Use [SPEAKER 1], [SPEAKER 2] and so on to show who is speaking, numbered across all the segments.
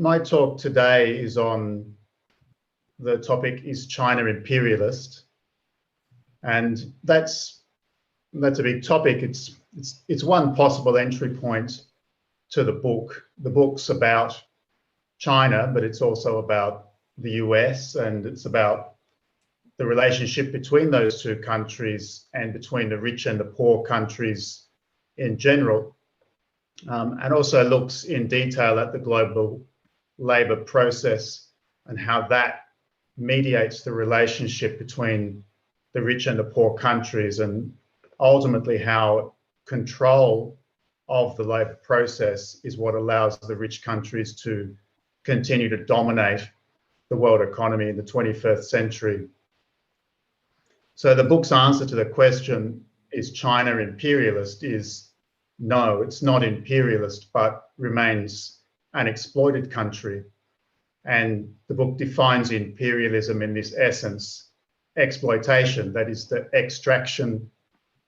[SPEAKER 1] my talk today is on the topic, is China imperialist? And that's a big topic. It's one possible entry point to the book. The book's about China, but it's also about the US, and it's about the relationship between those two countries and between the rich and the poor countries in general, and also looks in detail at the global labour process and how that mediates the relationship between the rich and the poor countries, and ultimately how control of the labour process is what allows the rich countries to continue to dominate the world economy in the 21st century. So the book's answer to the question, is China imperialist, is no, it's not imperialist, but remains an exploited country. And the book defines imperialism in this essence: exploitation, that is the extraction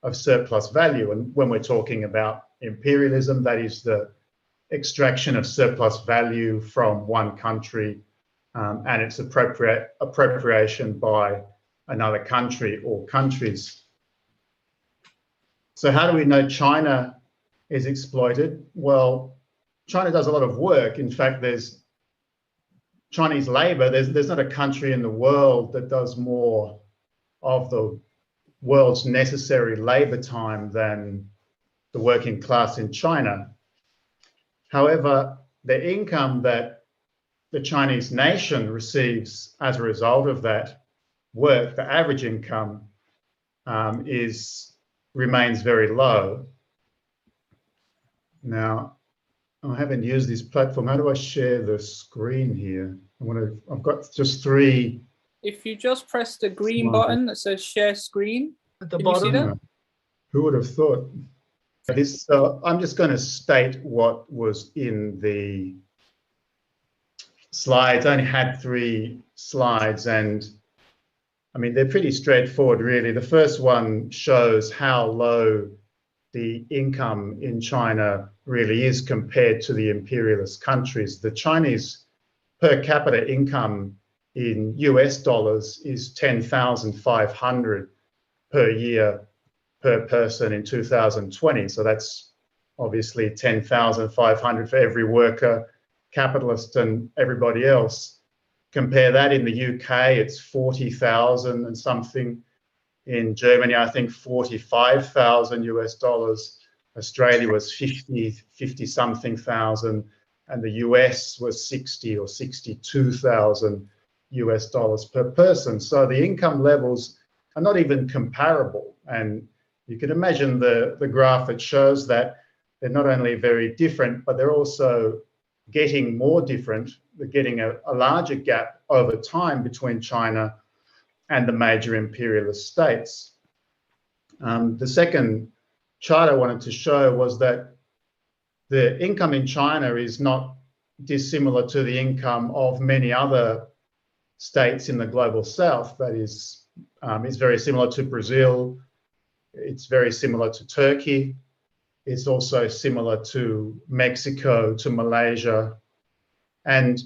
[SPEAKER 1] of surplus value. And when we're talking about imperialism, that is the extraction of surplus value from one country and its appropriation by another country or countries. So how do we know China is exploited? Well, China does a lot of work. In fact, there's Chinese labour. There's not a country in the world that does more of the world's necessary labour time than the working class in China. However, the income that the Chinese nation receives as a result of that work, the average income, remains very low. Now, I haven't used this platform. How do I share the screen here? I've got just three.
[SPEAKER 2] If you just press the green button that says share screen
[SPEAKER 3] at the
[SPEAKER 2] can
[SPEAKER 3] bottom.
[SPEAKER 2] you see that?
[SPEAKER 1] Who would have thought? I'm just going to state what was in the slides. I only had 3 slides, and I mean, they're pretty straightforward, really. The first one shows how low the income in China really is compared to the imperialist countries. The Chinese per capita income in US dollars is $10,500 per year per person in 2020. So that's obviously $10,500 for every worker, capitalist and everybody else. Compare that in the UK, it's 40,000 and something. In Germany, I think 45,000 US dollars. Australia was 50 something thousand, and the US was 60 or 62,000 US dollars per person. So the income levels are not even comparable. And you can imagine the graph that shows that they're not only very different, but they're also getting more different. They're getting a larger gap over time between China and the major imperialist states. The second chart I wanted to show was that the income in China is not dissimilar to the income of many other states in the global south. That is, it's very similar to Brazil. It's very similar to Turkey. It's also similar to Mexico, to Malaysia, and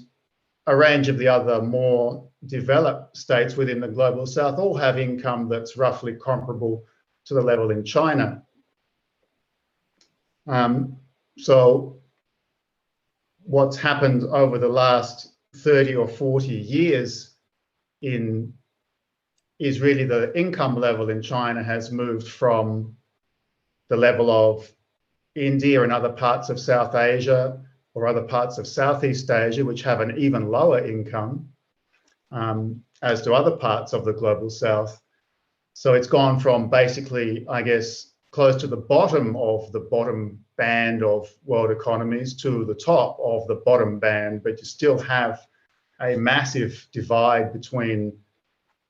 [SPEAKER 1] a range of the other more developed states within the global south all have income that's roughly comparable to the level in China. So what's happened over the last 30 or 40 years is really the income level in China has moved from the level of India and other parts of South Asia or other parts of Southeast Asia, which have an even lower income, as do other parts of the global south. So it's gone from basically, I guess, close to the bottom of the bottom band of world economies to the top of the bottom band, but you still have a massive divide between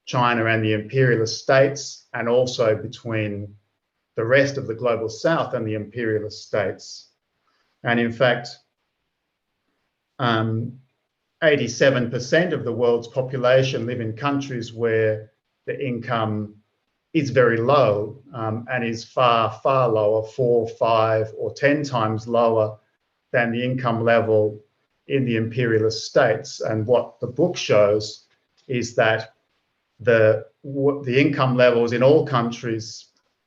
[SPEAKER 1] China and the imperialist states, and also between the rest of the global south and the imperialist states. And in fact, 87% of the world's population live in countries where the income is very low and is far, far lower, 4, 5, or 10 times lower than the income level in the imperialist states. And what the book shows is that the income levels in all countries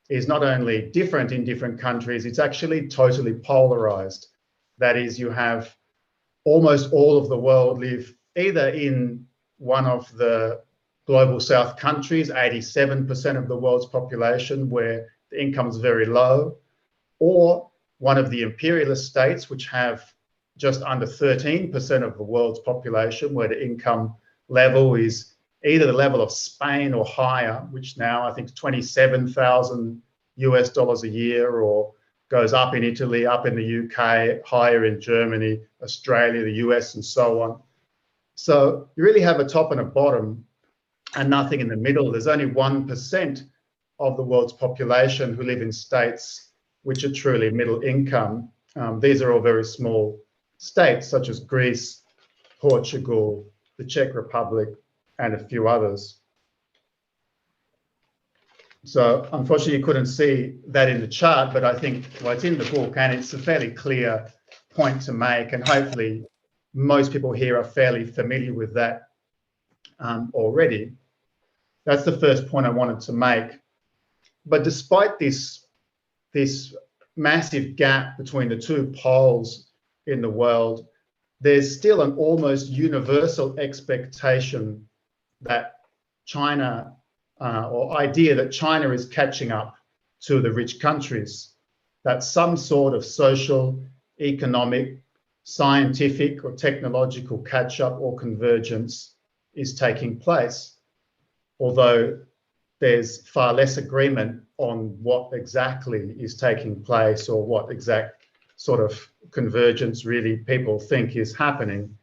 [SPEAKER 1] is not only different in different countries, it's actually totally polarized. That is, you have almost all of the world live either in one of the global south countries, 87% of the world's population, where the income is very low, or one of the imperialist states, which have just under 13% of the world's population, where the income level is either the level of Spain or higher, which now I think is $27,000 a year, or goes up in Italy, up in the UK, higher in Germany, Australia, the US, and so on. So you really have a top and a bottom and nothing in the middle. There's only 1% of the world's population who live in states which are truly middle income. These are all very small states, such as Greece, Portugal, the Czech Republic, and a few others. So unfortunately, you couldn't see that in the chart, but I think, well, it's in the book and it's a fairly clear point to make. And hopefully most people here are fairly familiar with that already. That's the first point I wanted to make. But despite this massive gap between the two poles in the world, there's still an almost universal expectation that China, or idea that China is catching up to the rich countries, that some sort of social, economic, scientific or technological catch-up or convergence is taking place, although there's far less agreement on what exactly is taking place or what exact sort of convergence really people think is happening.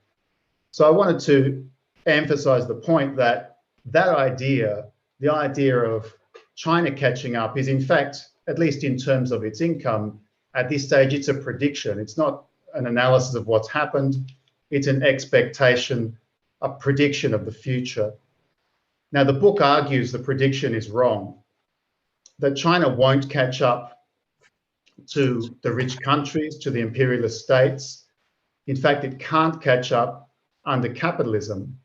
[SPEAKER 1] So I wanted to emphasize the point that that idea, the idea of China catching up, is in fact, at least in terms of its income, at this stage, it's a prediction. It's not an analysis of what's happened. It's an expectation, a prediction of the future. Now, the book argues the prediction is wrong, that China won't catch up to the rich countries, to the imperialist states. In fact, it can't catch up under capitalism,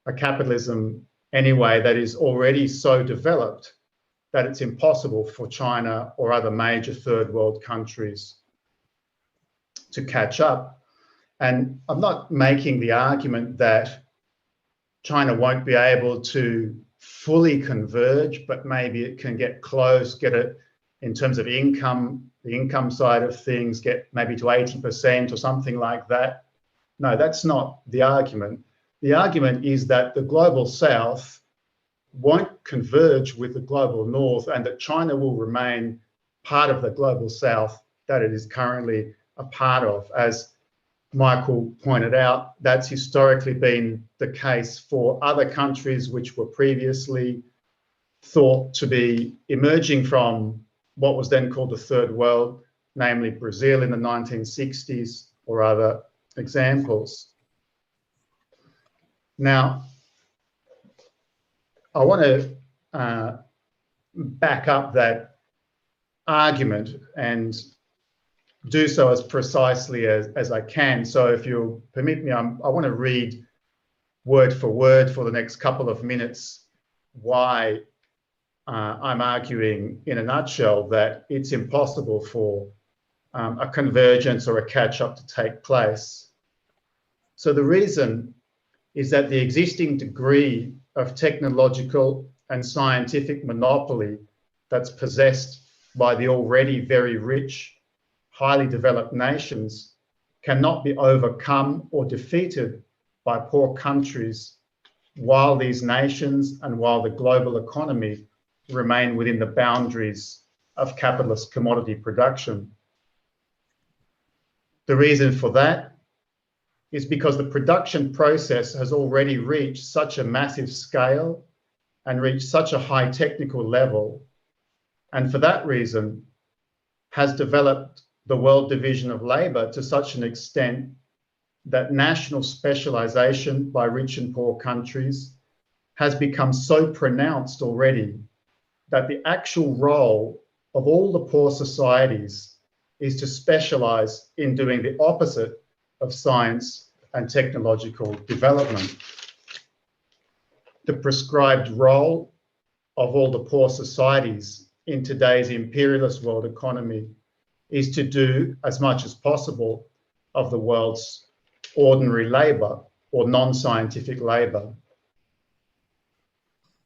[SPEAKER 1] a capitalism anyway that is already so developed that it's impossible for China or other major third world countries to catch up. And I'm not making the argument that China won't be able to fully converge, but maybe it can get close, get it in terms of income, the income side of things, get maybe to 80% or something like that. No, that's not the argument. The argument is that the global south won't converge with the global north and that China will remain part of the global south that it is currently a part of. As Michael pointed out, that's historically been the case for other countries which were previously thought to be emerging from what was then called the third world, namely Brazil in the 1960s or other examples. Now, I want to back up that argument and do so as precisely as I can. So if you'll permit me, I want to read word for the next couple of minutes why I'm arguing in a nutshell that it's impossible for a convergence or a catch-up to take place. So the reason is that the existing degree of technological and scientific monopoly that's possessed by the already very rich, highly developed nations cannot be overcome or defeated by poor countries while these nations and while the global economy remain within the boundaries of capitalist commodity production. The reason for that is because the production process has already reached such a massive scale and reached such a high technical level, and for that reason has developed the world division of labour to such an extent that national specialisation by rich and poor countries has become so pronounced already that the actual role of all the poor societies is to specialise in doing the opposite of science and technological development. The prescribed role of all the poor societies in today's imperialist world economy is to do as much as possible of the world's ordinary labour or non-scientific labour.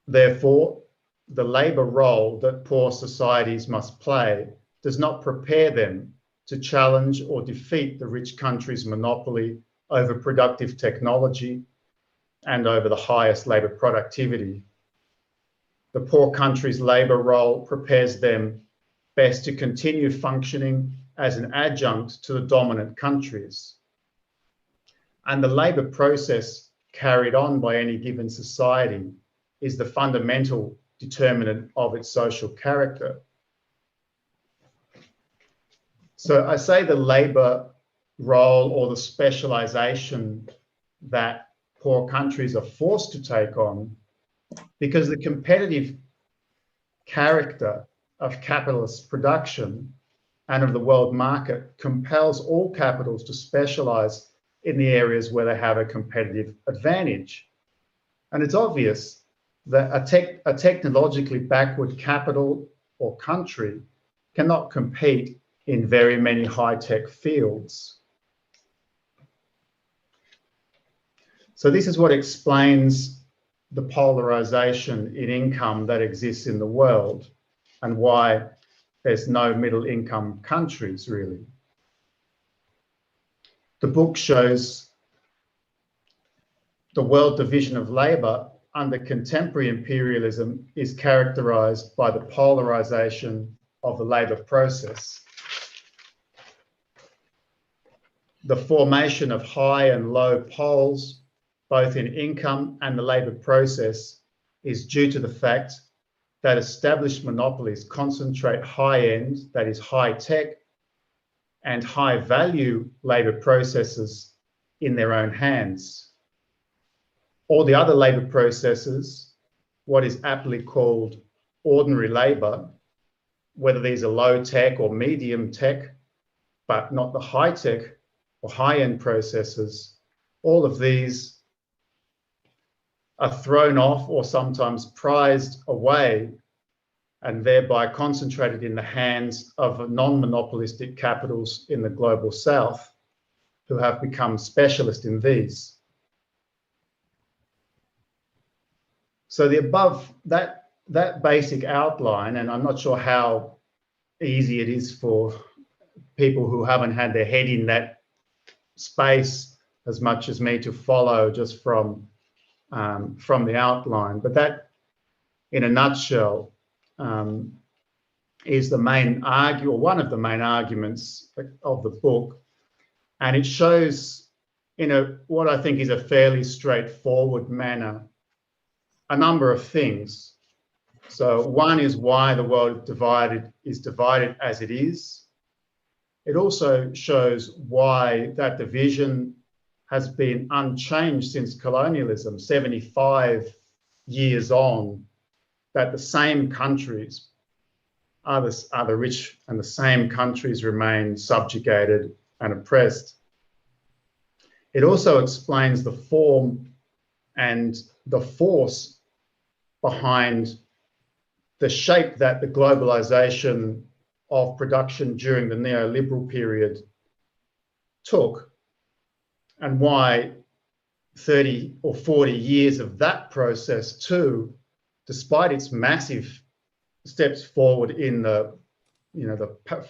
[SPEAKER 1] Therefore, the labour role that poor societies must play does not prepare them to challenge or defeat the rich country's monopoly over productive technology and over the highest labour productivity. The poor country's labour role prepares them best to continue functioning as an adjunct to the dominant countries. And the labour process carried on by any given society is the fundamental determinant of its social character. So I say the labour role or the specialisation that poor countries are forced to take on because the competitive character of capitalist production and of the world market compels all capitals to specialise in the areas where they have a competitive advantage. And it's obvious that a technologically backward capital or country cannot compete in very many high-tech fields. So this is what explains the polarisation in income that exists in the world and why there's no middle-income countries, really. The book shows the world division of labour under contemporary imperialism is characterised by the polarisation of the labour process. The formation of high and low poles, both in income and the labour process, is due to the fact that established monopolies concentrate high-end, that is high-tech, and high-value labour processes in their own hands. All the other labour processes, what is aptly called ordinary labour, whether these are low-tech or medium-tech, but not the high-tech or high-end processes, all of these are thrown off or sometimes prized away and thereby concentrated in the hands of non-monopolistic capitals in the global south who have become specialist in these. So the above, that basic outline, and I'm not sure how easy it is for people who haven't had their head in that space as much as me to follow just from the outline, but that, in a nutshell, is the main or one of the main arguments of the book, and it shows in what I think is a fairly straightforward manner a number of things. So one is why the world is divided as it is. It also shows why that division has been unchanged since colonialism, 75 years on, that the same countries are the rich and the same countries remain subjugated and oppressed. It also explains the form and the force behind the shape that the globalization of production during the neoliberal period took, and why 30 or 40 years of that process too, despite its massive steps forward in the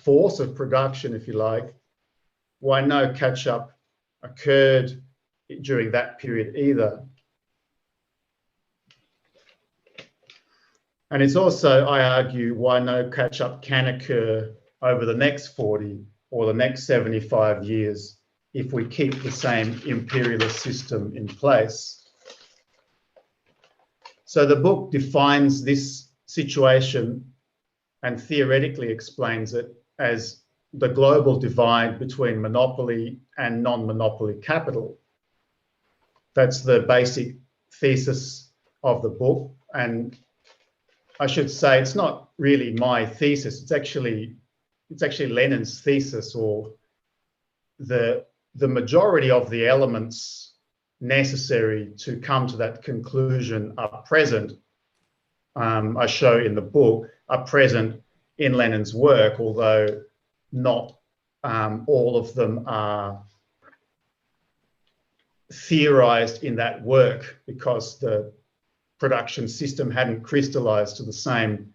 [SPEAKER 1] force of production, if you like, why no catch-up occurred during that period either. And it's also, I argue, why no catch-up can occur over the next 40 or the next 75 years if we keep the same imperialist system in place. So the book defines this situation and theoretically explains it as the global divide between monopoly and non-monopoly capital. That's the basic thesis of the book. And I should say it's not really my thesis. It's actually Lennon's thesis, or the the majority of the elements necessary to come to that conclusion are present, I show in the book, are present in Lennon's work, although not all of them are theorized in that work, because the production system hadn't crystallized to the same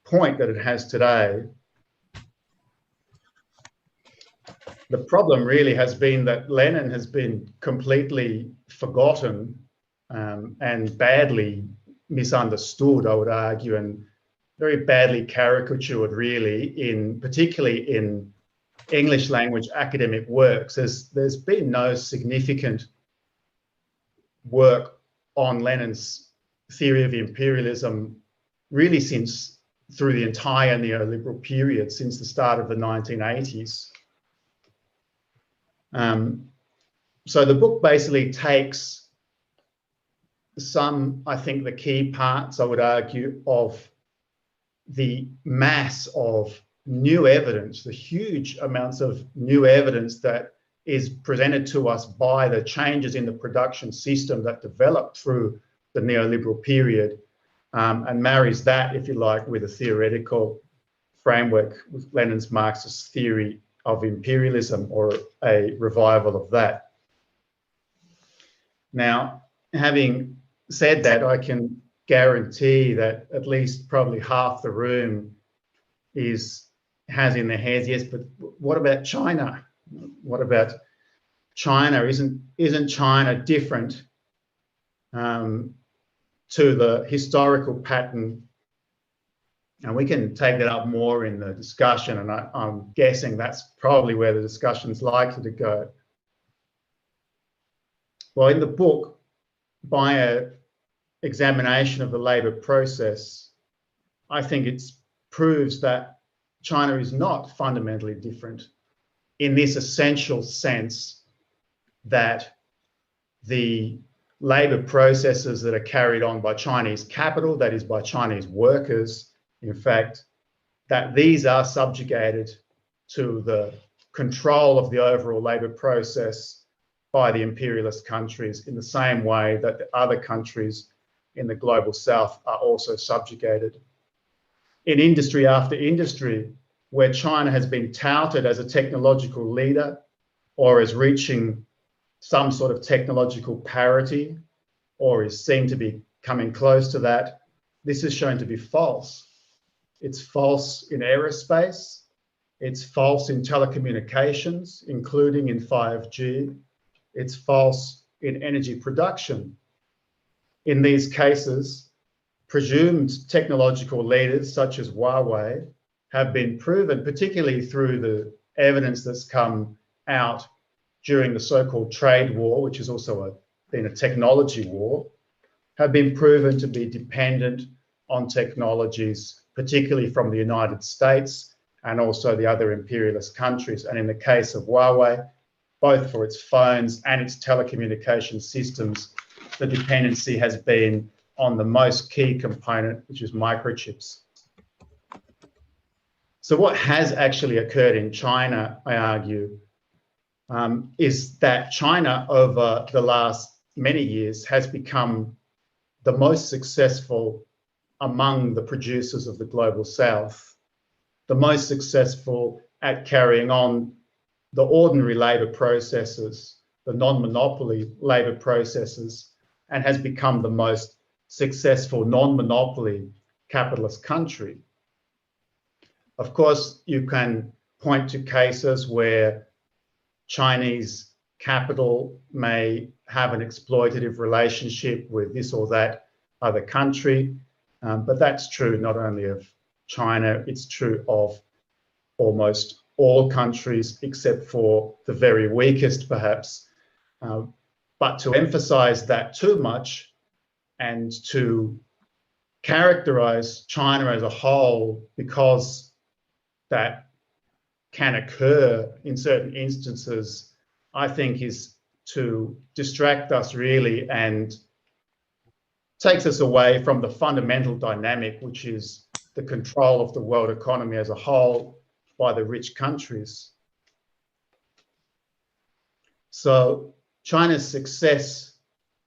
[SPEAKER 1] point that it has today. The problem really has been that Lenin has been completely forgotten and badly misunderstood, I would argue, and very badly caricatured, really, particularly in English language academic works. There's been no significant work on Lenin's theory of imperialism really since through the entire neoliberal period, since the start of the 1980s. So the book basically takes some, I think, the key parts, I would argue, of the mass of new evidence, the huge amounts of new evidence that is presented to us by the changes in the production system that developed through the neoliberal period, and marries that, if you like, with a theoretical framework with Lenin's Marxist theory of imperialism, or a revival of that. Now, having said that, I can guarantee that at least probably half the room has in their heads, yes, but what about China? What about China? Isn't China different to the historical pattern? And we can take that up more in the discussion, and I'm guessing that's probably where the discussion's likely to go. Well, in the book, by an examination of the labour process, I think it proves that China is not fundamentally different in this essential sense that the labour processes that are carried on by Chinese capital, that is by Chinese workers, in fact, that these are subjugated to the control of the overall labour process by the imperialist countries, in the same way that the other countries in the global south are also subjugated. In industry after industry, where China has been touted as a technological leader or as reaching some sort of technological parity, or is seen to be coming close to that, this is shown to be false. It's false in aerospace. It's false in telecommunications, including in 5G. It's false in energy production. In these cases, presumed technological leaders such as Huawei have been proven, particularly through the evidence that's come out during the so-called trade war, which has also been a technology war, have been proven to be dependent on technologies, particularly from the United States and also the other imperialist countries. And in the case of Huawei, both for its phones and its telecommunication systems, the dependency has been on the most key component, which is microchips. So what has actually occurred in China, I argue, is that China over the last many years has become the most successful among the producers of the global south, the most successful at carrying on the ordinary labour processes, the non-monopoly labour processes, and has become the most successful non-monopoly capitalist country. Of course, you can point to cases where Chinese capital may have an exploitative relationship with this or that other country, but that's true not only of China, it's true of almost all countries except for the very weakest, perhaps. But to emphasize that too much and to characterize China as a whole, because that can occur in certain instances, I think is to distract us really and takes us away from the fundamental dynamic, which is the control of the world economy as a whole by the rich countries. So China's success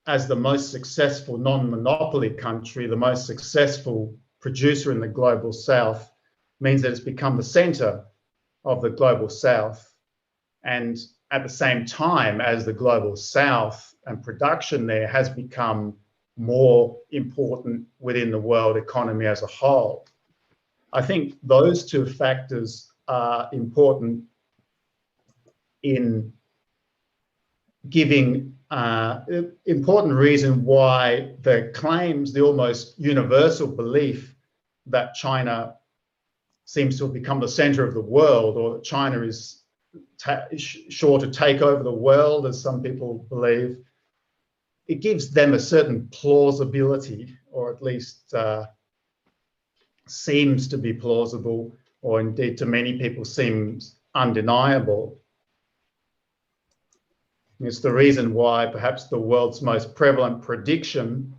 [SPEAKER 1] as the most successful non-monopoly country, the most successful producer in the global south, means that it's become the center of the global south. And at the same time as the global south and production there has become more important within the world economy as a whole. I think those two factors are important in giving important reason why the claims, the almost universal belief that China seems to have become the center of the world, or that China is sure to take over the world, as some people believe, it gives them a certain plausibility, or at least seems to be plausible, or indeed to many people seems undeniable. It's the reason why perhaps the world's most prevalent prediction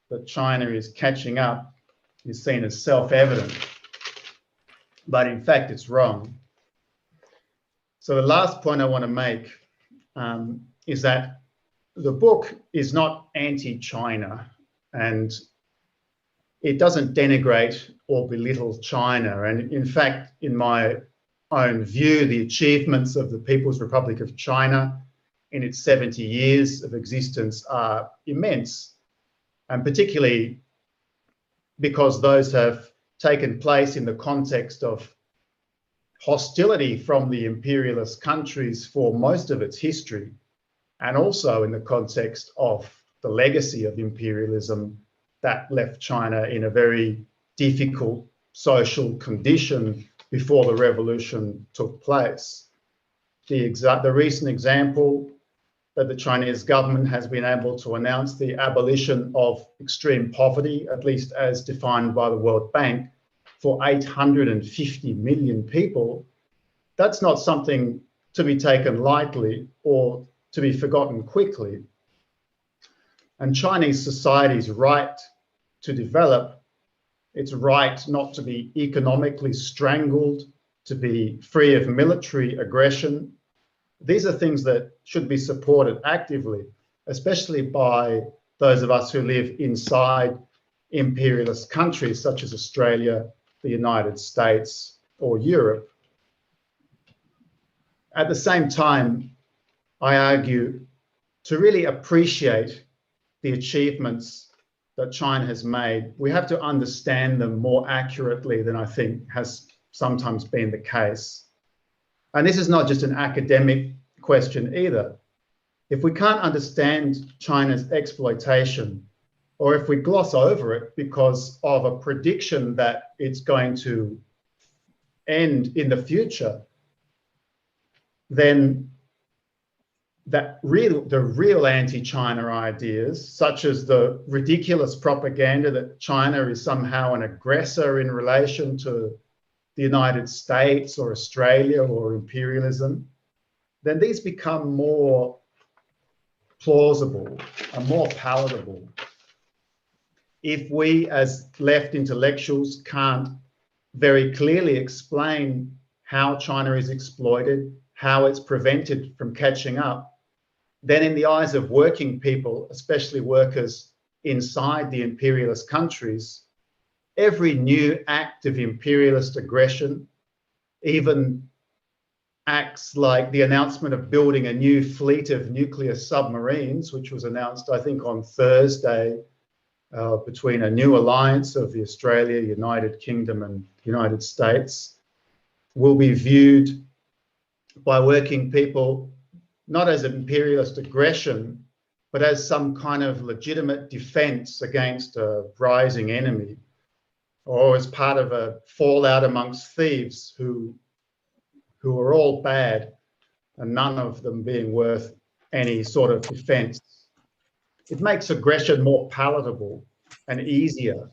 [SPEAKER 1] that China is catching up is seen as self-evident, but in fact it's wrong. So the last point I want to make is that the book is not anti-China, and it doesn't denigrate or belittle China. And in fact, in my own view, the achievements of the People's Republic of China in its 70 years of existence are immense, and particularly because those have taken place in the context of hostility from the imperialist countries for most of its history, and also in the context of the legacy of imperialism that left China in a very difficult social condition before the revolution took place. The recent example that the Chinese government has been able to announce the abolition of extreme poverty, at least as defined by the World Bank, for 850 million people, that's not something to be taken lightly or to be forgotten quickly. And Chinese society's right to develop, its right not to be economically strangled, to be free of military aggression, these are things that should be supported actively, especially by those of us who live inside imperialist countries such as Australia, the United States, or Europe. At the same time, I argue to really appreciate the achievements that China has made, we have to understand them more accurately than I think has sometimes been the case. And this is not just an academic question either. If we can't understand China's exploitation, or if we gloss over it because of a prediction that it's going to end in the future, then the real anti-China ideas, such as the ridiculous propaganda that China is somehow an aggressor in relation to the United States or Australia or imperialism, then these become more plausible and more palatable. If we as left intellectuals can't very clearly explain how China is exploited, how it's prevented from catching up, then in the eyes of working people, especially workers inside the imperialist countries, every new act of imperialist aggression, even acts like the announcement of building a new fleet of nuclear submarines, which was announced, I think, on Thursday, between a new alliance of the Australia, United Kingdom and United States, will be viewed by working people not as imperialist aggression, but as some kind of legitimate defense against a rising enemy, or as part of a fallout amongst thieves who are all bad and none of them being worth any sort of defense. It makes aggression more palatable and easier.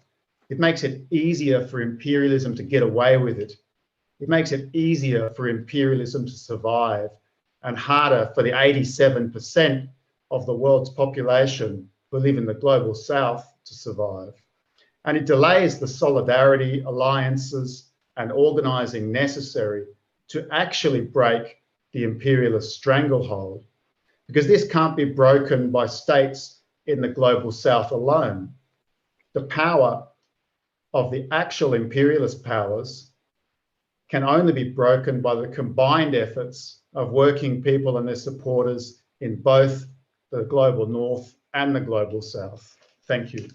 [SPEAKER 1] It makes it easier for imperialism to get away with it. It makes it easier for imperialism to survive and harder for the 87% of the world's population who live in the global south to survive. And it delays the solidarity, alliances, and organising necessary to actually break the imperialist stranglehold. because this can't be broken by states in the global south alone. The power of the actual imperialist powers can only be broken by the combined efforts of working people and their supporters in both the global north and the global south. Thank you.